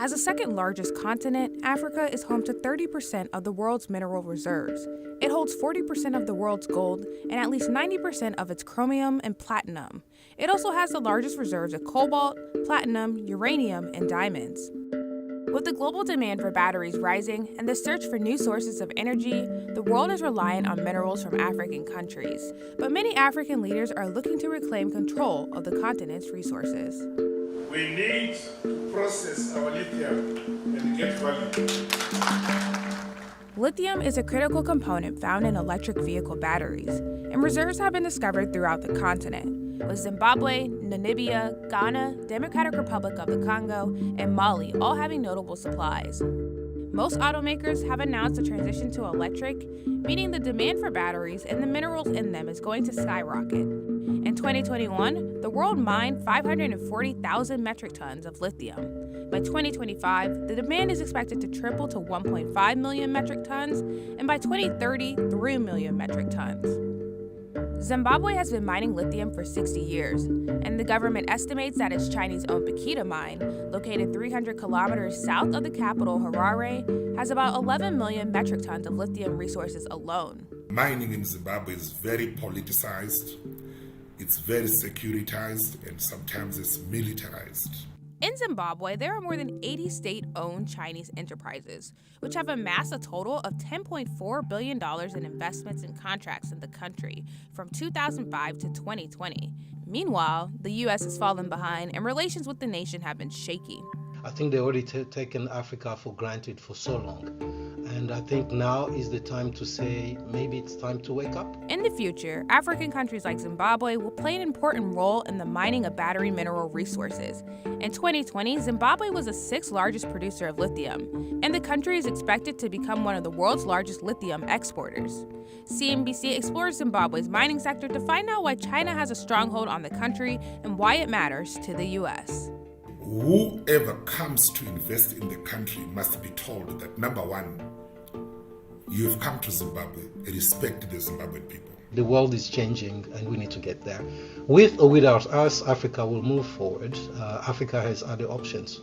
As the second largest continent, Africa is home to 30% of the world's mineral reserves. It holds 40% of the world's gold and at least 90% of its chromium and platinum. It also has the largest reserves of cobalt, platinum, uranium, and diamonds. With the global demand for batteries rising and the search for new sources of energy, the world is reliant on minerals from African countries. But many African leaders are looking to reclaim control of the continent's resources. We need to process our lithium and get value. Lithium is a critical component found in electric vehicle batteries, and reserves have been discovered throughout the continent, with Zimbabwe, Namibia, Ghana, Democratic Republic of the Congo, and Mali all having notable supplies. Most automakers have announced a transition to electric, meaning the demand for batteries and the minerals in them is going to skyrocket. In 2021, the world mined 540,000 metric tons of lithium. By 2025, the demand is expected to triple to 1.5 million metric tons, and by 2030, 3 million metric tons. Zimbabwe has been mining lithium for 60 years, and the government estimates that its Chinese-owned Bikita mine, located 300 kilometers south of the capital, Harare, has about 11 million metric tons of lithium resources alone. Mining in Zimbabwe is very politicized, it's very securitized, and sometimes it's militarized. In Zimbabwe, there are more than 80 state-owned Chinese enterprises, which have amassed a total of $10.4 billion in investments and contracts in the country from 2005 to 2020. Meanwhile, the U.S. has fallen behind, and relations with the nation have been shaky. I think they've already taken Africa for granted for so long. And I think now is the time to say maybe it's time to wake up. In the future, African countries like Zimbabwe will play an important role in the mining of battery mineral resources. In 2020, Zimbabwe was the sixth largest producer of lithium, and the country is expected to become one of the world's largest lithium exporters. CNBC explores Zimbabwe's mining sector to find out why China has a stronghold on the country and why it matters to the U.S. Whoever comes to invest in the country must be told that, number one, you have come to Zimbabwe, respect the Zimbabwean people. The world is changing and we need to get there. With or without us, Africa will move forward. Africa has other options.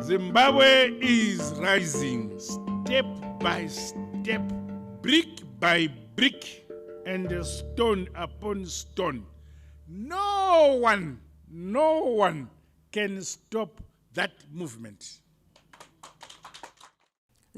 Zimbabwe is rising step by step, brick by brick, and stone upon stone. No one can stop that movement.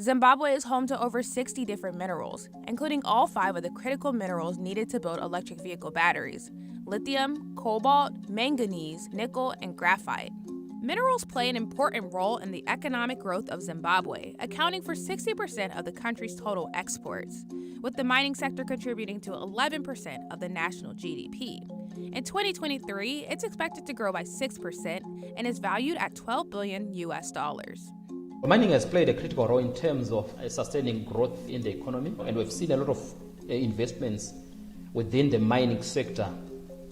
Zimbabwe is home to over 60 different minerals, including all 5 of the critical minerals needed to build electric vehicle batteries: lithium, cobalt, manganese, nickel, and graphite. Minerals play an important role in the economic growth of Zimbabwe, accounting for 60% of the country's total exports, with the mining sector contributing to 11% of the national GDP. In 2023, it's expected to grow by 6% and is valued at $12 billion. Mining has played a critical role in terms of sustaining growth in the economy, and we've seen a lot of investments within the mining sector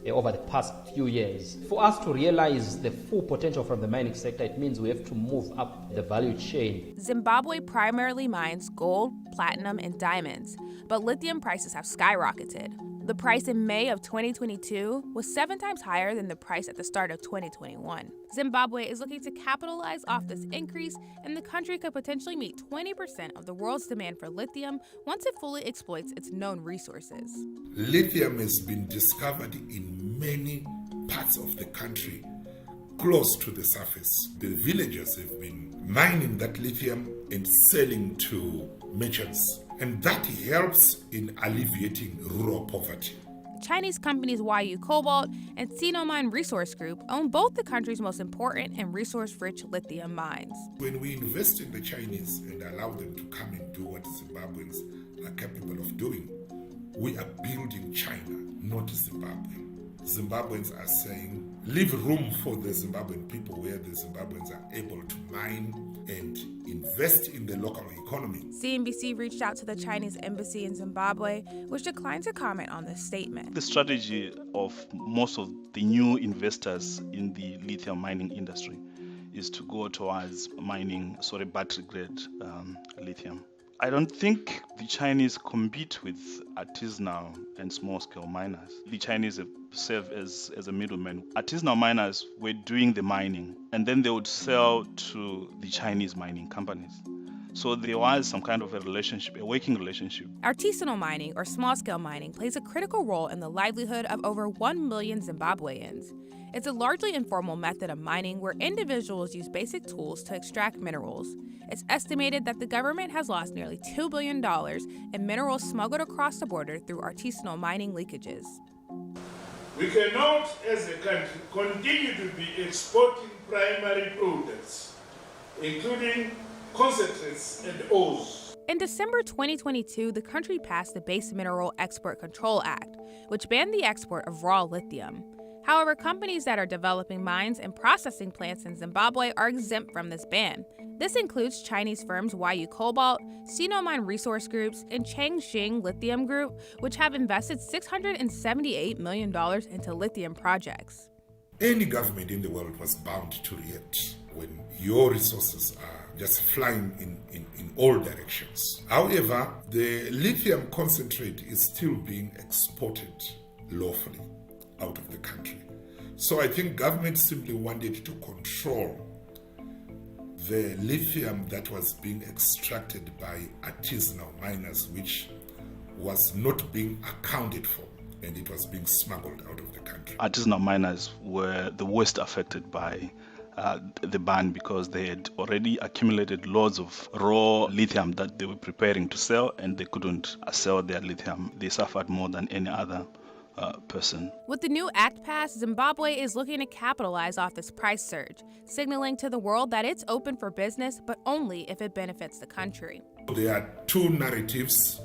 over the past few years. For us to realize the full potential from the mining sector, it means we have to move up the value chain. Zimbabwe primarily mines gold, platinum, and diamonds, but lithium prices have skyrocketed. The price in May of 2022 was 7 times higher than the price at the start of 2021. Zimbabwe is looking to capitalize off this increase, and the country could potentially meet 20% of the world's demand for lithium once it fully exploits its known resources. Lithium has been discovered in many parts of the country close to the surface. The villagers have been mining that lithium and selling to merchants, and that helps in alleviating rural poverty. Chinese companies YU Cobalt and Sinomine Resource Group own both the country's most important and resource-rich lithium mines. When we invest in the Chinese and allow them to come and do what Zimbabweans are capable of doing, we are building China, not Zimbabwe. Zimbabweans are saying, leave room for the Zimbabwean people where the Zimbabweans are able to mine and invest in the local economy. CNBC reached out to the Chinese embassy in Zimbabwe, which declined to comment on this statement. The strategy of most of the new investors in the lithium mining industry is to go towards mining battery-grade lithium. I don't think the Chinese compete with artisanal and small-scale miners. The Chinese serve as a middleman. Artisanal miners were doing the mining, and then they would sell to the Chinese mining companies. So there was some kind of a relationship, a working relationship. Artisanal mining, or small-scale mining, plays a critical role in the livelihood of over 1 million Zimbabweans. It's a largely informal method of mining where individuals use basic tools to extract minerals. It's estimated that the government has lost nearly $2 billion in minerals smuggled across the border through artisanal mining leakages. We cannot, as a country, continue to be exporting primary products, including concentrates and ores. In December 2022, the country passed the Base Mineral Export Control Act, which banned the export of raw lithium. However, companies that are developing mines and processing plants in Zimbabwe are exempt from this ban. This includes Chinese firms YU Cobalt, Sinomine Resource Groups, and Changxing Lithium Group, which have invested $678 million into lithium projects. Any government in the world was bound to react when your resources are just flying in all directions. However, the lithium concentrate is still being exported lawfully out of the country. So I think government simply wanted to control the lithium that was being extracted by artisanal miners, which was not being accounted for, and it was being smuggled out of the country. Artisanal miners were the worst affected by the ban because they had already accumulated loads of raw lithium that they were preparing to sell, and they couldn't sell their lithium. They suffered more than any other person. With the new act passed, Zimbabwe is looking to capitalize off this price surge, signaling to the world that it's open for business, but only if it benefits the country. There are two narratives.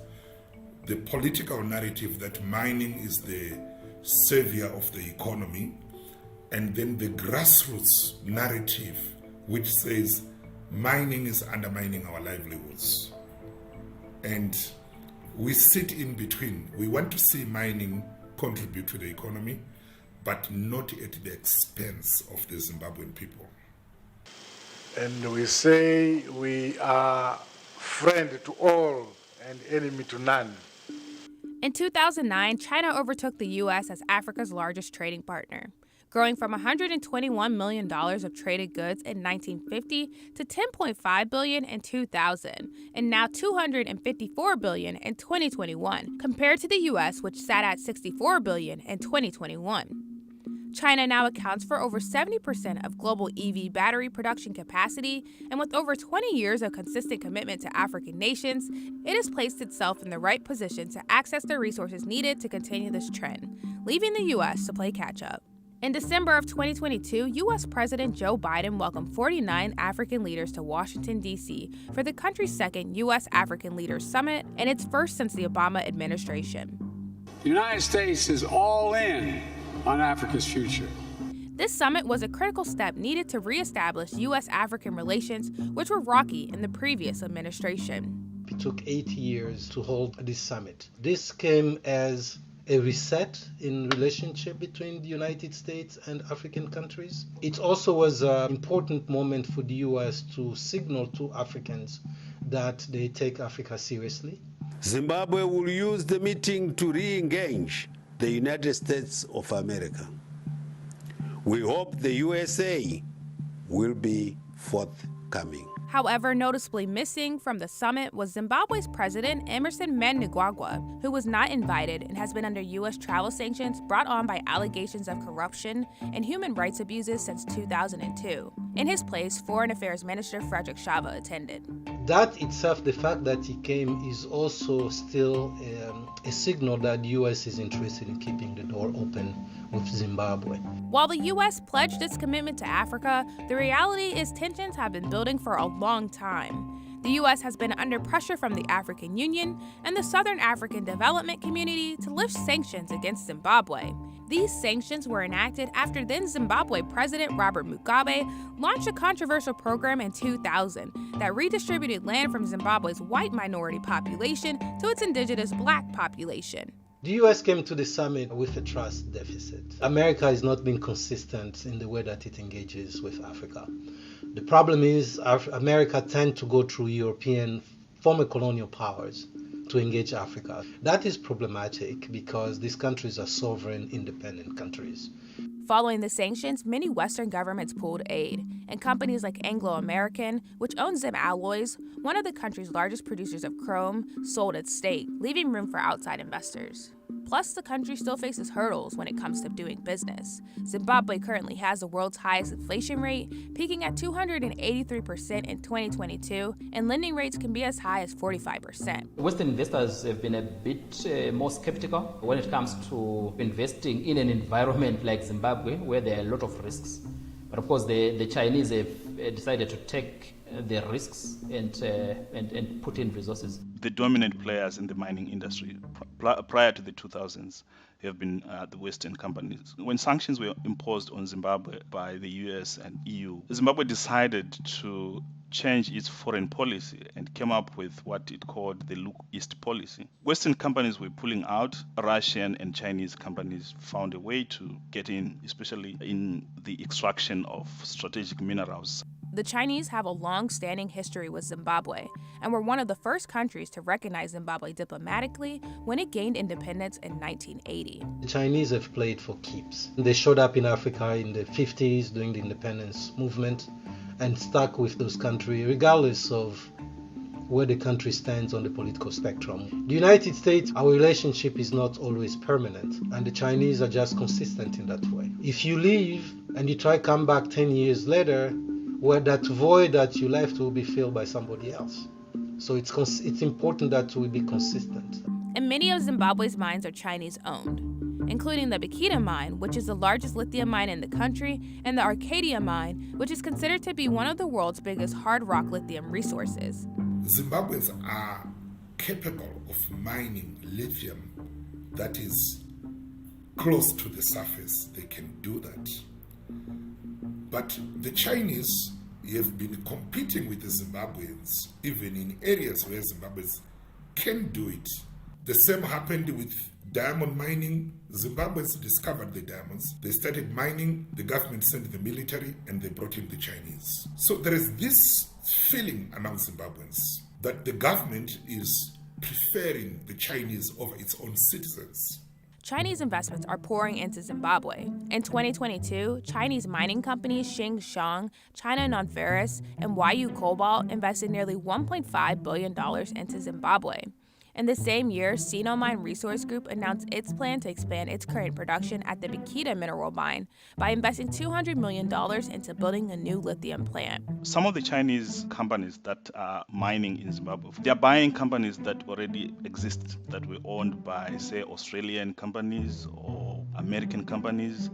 The political narrative that mining is the savior of the economy, and then the grassroots narrative which says mining is undermining our livelihoods. And we sit in between. We want to see mining contribute to the economy, but not at the expense of the Zimbabwean people. And we say we are friend to all and enemy to none. In 2009, China overtook the U.S. as Africa's largest trading partner, growing from $121 million of traded goods in 1950 to $10.5 billion in 2000, and now $254 billion in 2021, compared to the U.S., which sat at $64 billion in 2021. China now accounts for over 70% of global EV battery production capacity, and with over 20 years of consistent commitment to African nations, it has placed itself in the right position to access the resources needed to continue this trend, leaving the U.S. to play catch-up. In December of 2022, U.S. President Joe Biden welcomed 49 African leaders to Washington, D.C. for the country's second U.S. African Leaders Summit and its first since the Obama administration. The United States is all in on Africa's future. This summit was a critical step needed to reestablish U.S.-African relations, which were rocky in the previous administration. It took 8 years to hold this summit. This came as a reset in relationship between the United States and African countries. It also was an important moment for the U.S. to signal to Africans that they take Africa seriously. Zimbabwe will use the meeting to re-engage the United States of America. We hope the USA will be forthcoming. However, noticeably missing from the summit was Zimbabwe's president, Emmerson Mnangagwa, who was not invited and has been under U.S. travel sanctions brought on by allegations of corruption and human rights abuses since 2002. In his place, Foreign Affairs Minister Frederick Shava attended. That itself, the fact that he came, is also still a signal that the U.S. is interested in keeping the door open with Zimbabwe. While the U.S. pledged its commitment to Africa, the reality is tensions have been building for a long time. The U.S. has been under pressure from the African Union and the Southern African Development Community to lift sanctions against Zimbabwe. These sanctions were enacted after then Zimbabwe President Robert Mugabe launched a controversial program in 2000 that redistributed land from Zimbabwe's white minority population to its indigenous black population. The U.S. came to the summit with a trust deficit. America has not been consistent in the way that it engages with Africa. The problem is America tends to go through European former colonial powers to engage Africa. That is problematic because these countries are sovereign, independent countries. Following the sanctions, many Western governments pulled aid, and companies like Anglo American, which owns Zim Alloys, one of the country's largest producers of chrome, sold its stake, leaving room for outside investors. Plus, the country still faces hurdles when it comes to doing business. Zimbabwe currently has the world's highest inflation rate, peaking at 283% in 2022, and lending rates can be as high as 45%. Western investors have been a bit more skeptical when it comes to investing in an environment like Zimbabwe, where there are a lot of risks. But of course, the Chinese have decided to take the risks and put in resources. The dominant players in the mining industry prior to the 2000s have been the Western companies. When sanctions were imposed on Zimbabwe by the US and EU, Zimbabwe decided to change its foreign policy and came up with what it called the Look East policy. Western companies were pulling out. Russian and Chinese companies found a way to get in, especially in the extraction of strategic minerals. The Chinese have a long-standing history with Zimbabwe and were one of the first countries to recognize Zimbabwe diplomatically when it gained independence in 1980. The Chinese have played for keeps. They showed up in Africa in the 50s during the independence movement and stuck with those countries regardless of where the country stands on the political spectrum. The United States, our relationship is not always permanent, and the Chinese are just consistent in that way. If you leave and you try to come back 10 years later, where that void that you left will be filled by somebody else. So it's important that we be consistent. And many of Zimbabwe's mines are Chinese-owned, including the Bikita mine, which is the largest lithium mine in the country, and the Arcadia mine, which is considered to be one of the world's biggest hard rock lithium resources. Zimbabweans are capable of mining lithium that is close to the surface. They can do that. But the Chinese have been competing with the Zimbabweans, even in areas where Zimbabweans can do it. The same happened with diamond mining. Zimbabweans discovered the diamonds. They started mining, the government sent the military, and they brought in the Chinese. So there is this feeling among Zimbabweans that the government is preferring the Chinese over its own citizens. Chinese investments are pouring into Zimbabwe. In 2022, Chinese mining companies Tsingshan, China Non-Ferrous, and Yu Cobalt invested nearly $1.5 billion into Zimbabwe. In the same year, Sino Mine Resource Group announced its plan to expand its current production at the Bikita mineral mine by investing $200 million into building a new lithium plant. Some of the Chinese companies that are mining in Zimbabwe, they're buying companies that already exist, that were owned by, say, Australian companies or American companies,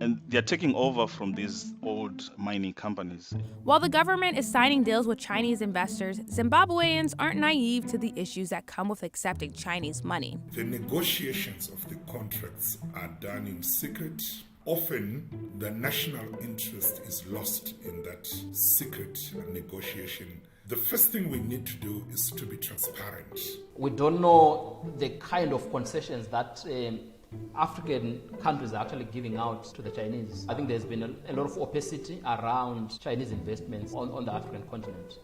and they're taking over from these old mining companies. While the government is signing deals with Chinese investors, Zimbabweans aren't naive to the issues that come with accepting Chinese money. The negotiations of the contracts are done in secret. Often, the national interest is lost in that secret negotiation. The first thing we need to do is to be transparent. We don't know the kind of concessions that African countries are actually giving out to the Chinese. I think there's been a lot of opacity around Chinese investments on the African continent.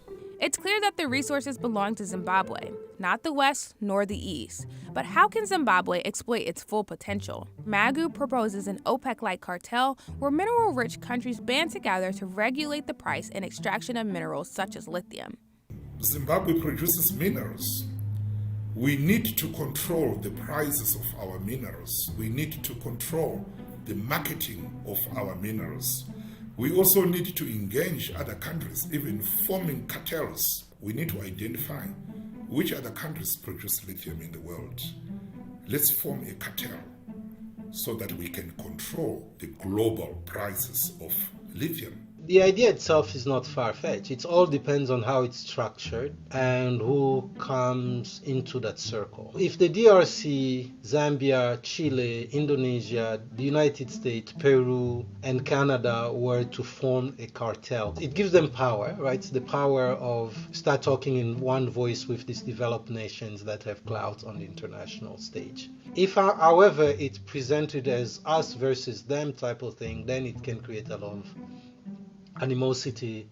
It's clear that the resources belong to Zimbabwe, not the West nor the East. But how can Zimbabwe exploit its full potential? Magu proposes an OPEC-like cartel where mineral-rich countries band together to regulate the price and extraction of minerals such as lithium. Zimbabwe produces minerals. We need to control the prices of our minerals. We need to control the marketing of our minerals. We also need to engage other countries, even forming cartels. We need to identify which other countries produce lithium in the world. Let's form a cartel so that we can control the global prices of lithium. The idea itself is not far-fetched. It all depends on how it's structured and who comes into that circle. If the DRC, Zambia, Chile, Indonesia, the United States, Peru, and Canada were to form a cartel, it gives them power, right? The power of start talking in one voice with these developed nations that have clout on the international stage. If, however, it's presented as us versus them type of thing, then it can create a lot of animosity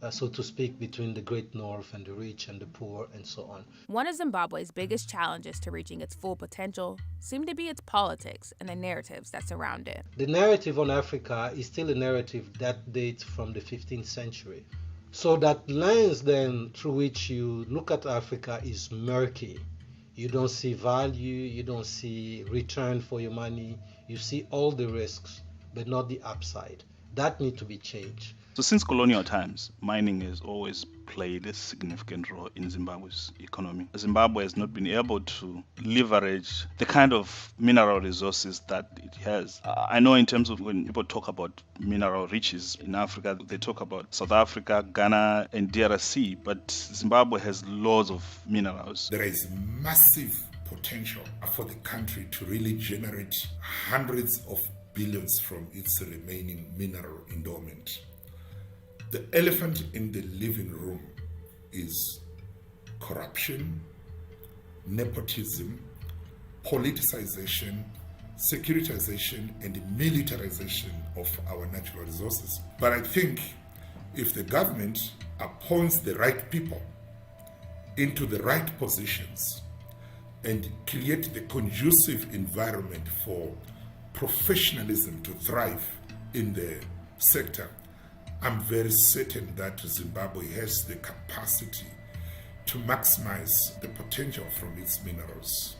so to speak, between the Great North and the rich and the poor and so on. One of Zimbabwe's biggest challenges to reaching its full potential seem to be its politics and the narratives that surround it. The narrative on Africa is still a narrative that dates from the 15th century. So that lens then through which you look at Africa is murky. You don't see value, you don't see return for your money, you see all the risks, but not the upside. That needs to be changed. So since colonial times, mining has always played a significant role in Zimbabwe's economy. Zimbabwe has not been able to leverage the kind of mineral resources that it has. I know in terms of when people talk about mineral riches in Africa, they talk about South Africa, Ghana, and DRC, but Zimbabwe has loads of minerals. There is massive potential for the country to really generate hundreds of billions from its remaining mineral endowment. The elephant in the living room is corruption, nepotism, politicization, securitization, and militarization of our natural resources. But I think if the government appoints the right people into the right positions and create the conducive environment for professionalism to thrive in the sector, I'm very certain that Zimbabwe has the capacity to maximize the potential from its minerals.